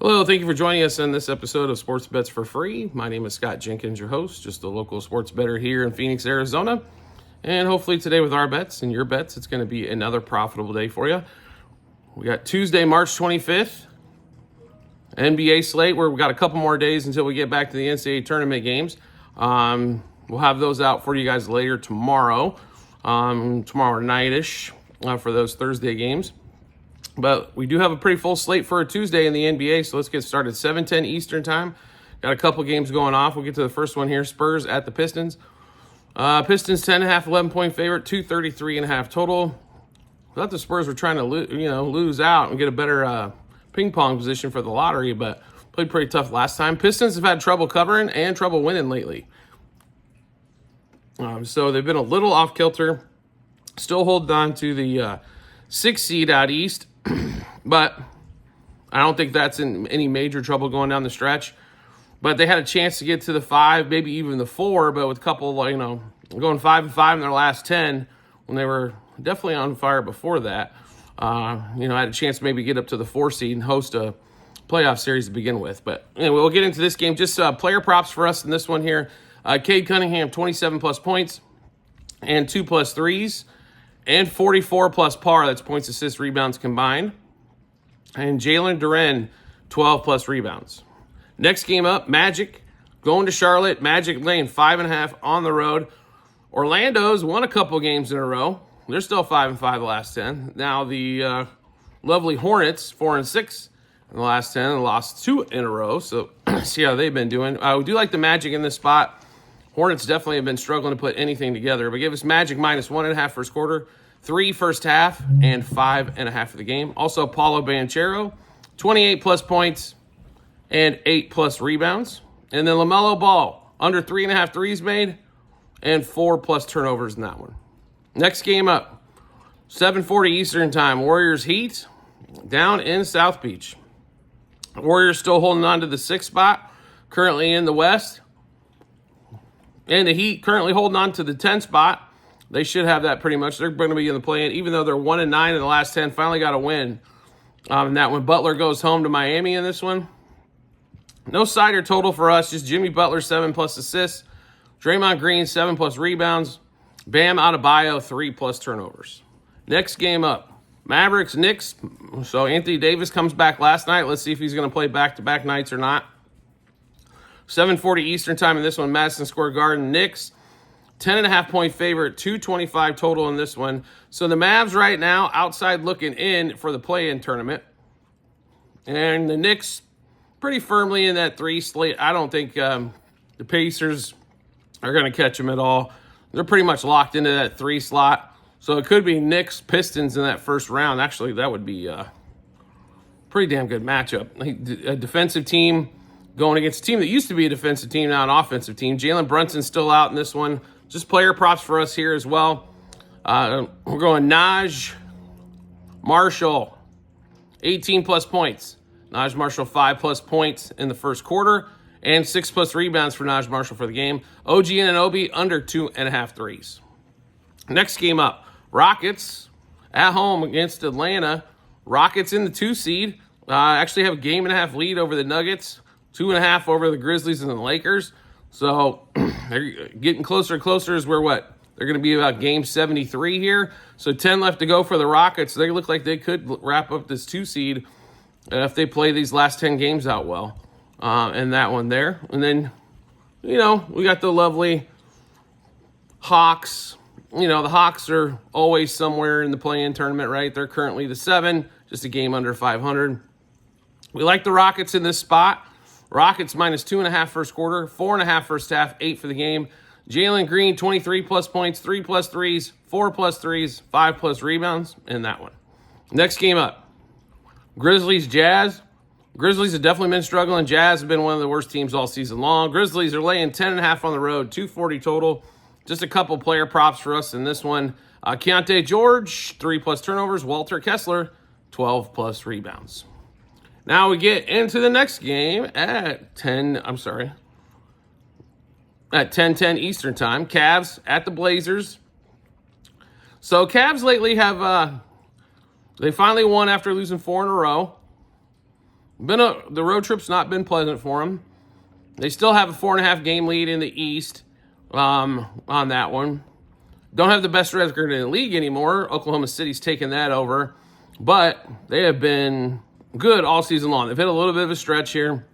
Hello, thank you for joining us in this episode of Sports Bets for Free. My name is Scott Jenkins, your host, just a local sports bettor here in Phoenix, Arizona. And hopefully today with our bets and your bets, it's going to be another profitable day for you. We got Tuesday, March 25th, NBA slate, where we got a couple more days until we get back to the NCAA tournament games. We'll have those out for you guys later tomorrow night-ish for those Thursday games. But we do have a pretty full slate for a Tuesday in the NBA, so let's get started. 7:10 Eastern time. Got a couple games going off. We'll get to the first one here. Spurs at the Pistons. Pistons 10.5, 11-point favorite, 233.5 total. I thought the Spurs were trying to lose out and get a better ping pong position for the lottery, but played pretty tough last time. Pistons have had trouble covering and trouble winning lately. So they've been a little off kilter. Still holding on to the 6th seed out east. But I don't think that's in any major trouble going down the stretch. But they had a chance to get to the 5, maybe even the 4, but with a couple, going 5-5 in their last 10 when they were definitely on fire before that. Had a chance to maybe get up to the 4 seed and host a playoff series to begin with. But anyway, we'll get into this game. Just player props for us in this one here. Cade Cunningham, 27-plus points and 2+ threes. And 44+ par, that's points, assists, rebounds combined. And Jalen Duren, 12+ rebounds. Next game up, Magic going to Charlotte. Magic laying 5.5 on the road. Orlando's won a couple games in a row. They're still 5-5 the last 10. Now the lovely Hornets, 4-6 in the last 10, and lost 2 in a row. So see how they've been doing. We do like the Magic in this spot. Hornets definitely have been struggling to put anything together. But give us Magic minus 1.5 first quarter, 3 first half, and 5.5 for the game. Also, Paulo Banchero, 28+ points and 8+ rebounds. And then LaMelo Ball, under 3.5 threes made and 4+ turnovers in that one. Next game up, 7:40 Eastern time, Warriors Heat down in South Beach. Warriors still holding on to the 6th spot, currently in the West. And the Heat currently holding on to the 10th spot. They should have that pretty much. They're going to be in the play-in, even though they're 1-9 in the last 10. Finally got a win. And that when Butler goes home to Miami in this one. No side or total for us. Just Jimmy Butler, 7+ assists. Draymond Green, 7+ rebounds. Bam Adebayo, 3+ turnovers. Next game up, Mavericks, Knicks. So Anthony Davis comes back last night. Let's see if he's going to play back-to-back nights or not. 7:40 Eastern time in this one, Madison Square Garden. Knicks, 10.5-point favorite, 225 total in this one. So the Mavs right now outside looking in for the play-in tournament. And the Knicks pretty firmly in that 3 slate. I don't think the Pacers are going to catch them at all. They're pretty much locked into that 3 slot. So it could be Knicks, Pistons in that first round. Actually, that would be a pretty damn good matchup. A defensive team going against a team that used to be a defensive team, now an offensive team. Jalen Brunson's still out in this one. Just player props for us here as well. We're going Naj Marshall, 18+ points. Naj Marshall, 5+ points in the first quarter, and 6+ rebounds for Naj Marshall for the game. OG Anunoby, under 2.5 threes. Next game up, Rockets at home against Atlanta. Rockets in the 2 seed. Actually have a 1.5 lead over the Nuggets. 2.5 over the Grizzlies and the Lakers. So they're getting closer and closer is where they're going to be about game 73 here. So 10 left to go for the Rockets. They look like they could wrap up this 2 seed if they play these last 10 games out well. And that one there. And then, we got the lovely Hawks. The Hawks are always somewhere in the play-in tournament, right? They're currently the 7, just a game under 500. We like the Rockets in this spot. Rockets minus 2.5 first quarter, 4.5 first half, 8 for the game. Jalen Green, 23+ points, 3+ threes, 4+ threes, 5+ rebounds in that one. Next game up, Grizzlies, Jazz. Grizzlies have definitely been struggling. Jazz have been one of the worst teams all season long. Grizzlies are laying 10.5 on the road, 240 total. Just a couple player props for us in this one. Keontae George, 3+ turnovers. Walter Kessler, 12+ rebounds. Now we get into the next game at 10:10 Eastern time. Cavs at the Blazers. So Cavs lately have, they finally won after losing 4 in a row. The road trip's not been pleasant for them. They still have a 4.5 game lead in the East on that one. Don't have the best record in the league anymore. Oklahoma City's taken that over. But they have been good all season long. They've hit a little bit of a stretch here.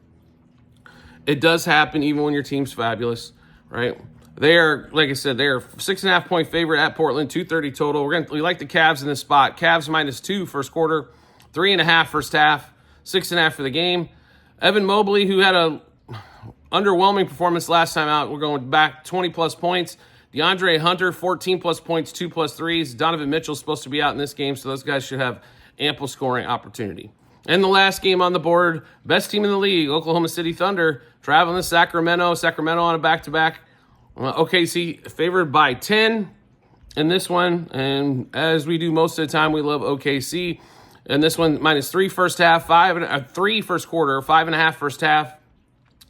It does happen even when your team's fabulous, right? They are, like I said, they are 6.5 point favorite at Portland, 230 total. We like the Cavs in this spot. Cavs -2 first quarter, 3.5 first half, 6.5 for the game. Evan Mobley, who had a underwhelming performance last time out, we're going back 20-plus points. DeAndre Hunter, 14-plus points, 2+ threes. Donovan Mitchell's supposed to be out in this game, so those guys should have ample scoring opportunity. And the last game on the board, best team in the league, Oklahoma City Thunder, traveling to Sacramento. Sacramento on a back-to-back. OKC favored by 10 in this one. And as we do most of the time, we love OKC. And this one, -3 first half, 3 first quarter, 5.5 first half,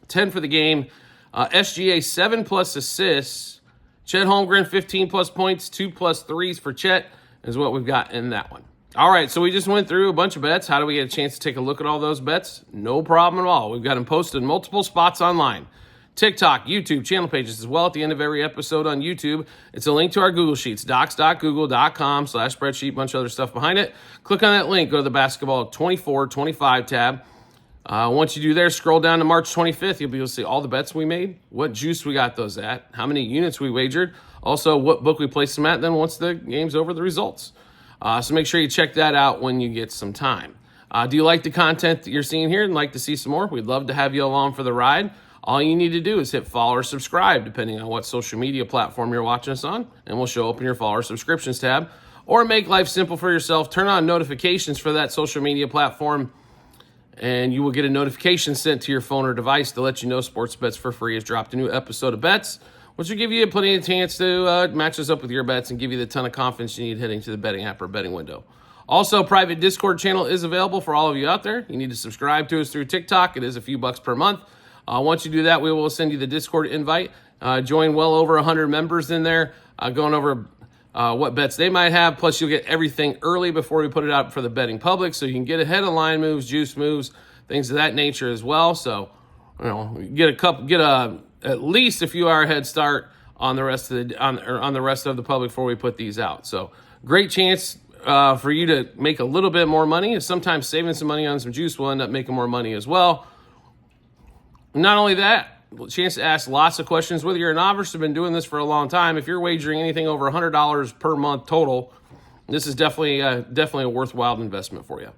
10 for the game. SGA, 7+ assists. Chet Holmgren, 15+ points, 2+ threes for Chet is what we've got in that one. All right, so we just went through a bunch of bets. How do we get a chance to take a look at all those bets? No problem at all. We've got them posted in multiple spots online. TikTok, YouTube, channel pages as well. At the end of every episode on YouTube, it's a link to our Google Sheets, docs.google.com/spreadsheet, bunch of other stuff behind it. Click on that link, go to the basketball 24-25 tab. Once you do there, scroll down to March 25th. You'll be able to see all the bets we made, what juice we got those at, how many units we wagered, also what book we placed them at, then once the game's over, the results. So make sure you check that out when you get some time. Do you like the content that you're seeing here and like to see some more? We'd love to have you along for the ride. All you need to do is hit follow or subscribe, depending on what social media platform you're watching us on, and we'll show up in your follow or subscriptions tab. Or make life simple for yourself. Turn on notifications for that social media platform, and you will get a notification sent to your phone or device to let you know Sports Bets for Free has dropped a new episode of Bets, which will give you plenty of chance to match us up with your bets and give you the ton of confidence you need heading to the betting app or betting window. Also, private Discord channel is available for all of you out there. You need to subscribe to us through TikTok. It is a few bucks per month. Once you do that, we will send you the Discord invite. Join well over 100 members in there, going over what bets they might have. Plus, you'll get everything early before we put it out for the betting public, so you can get ahead of line moves, juice moves, things of that nature as well. So, get at least a few hour head start on the rest of the public before we put these out. So, great chance for you to make a little bit more money. Sometimes saving some money on some juice will end up making more money as well. Not only that, chance to ask lots of questions. Whether you're a novice or been doing this for a long time, if you're wagering anything over $100 per month total, this is definitely a worthwhile investment for you.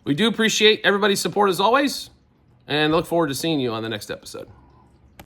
We do appreciate everybody's support as always, and look forward to seeing you on the next episode.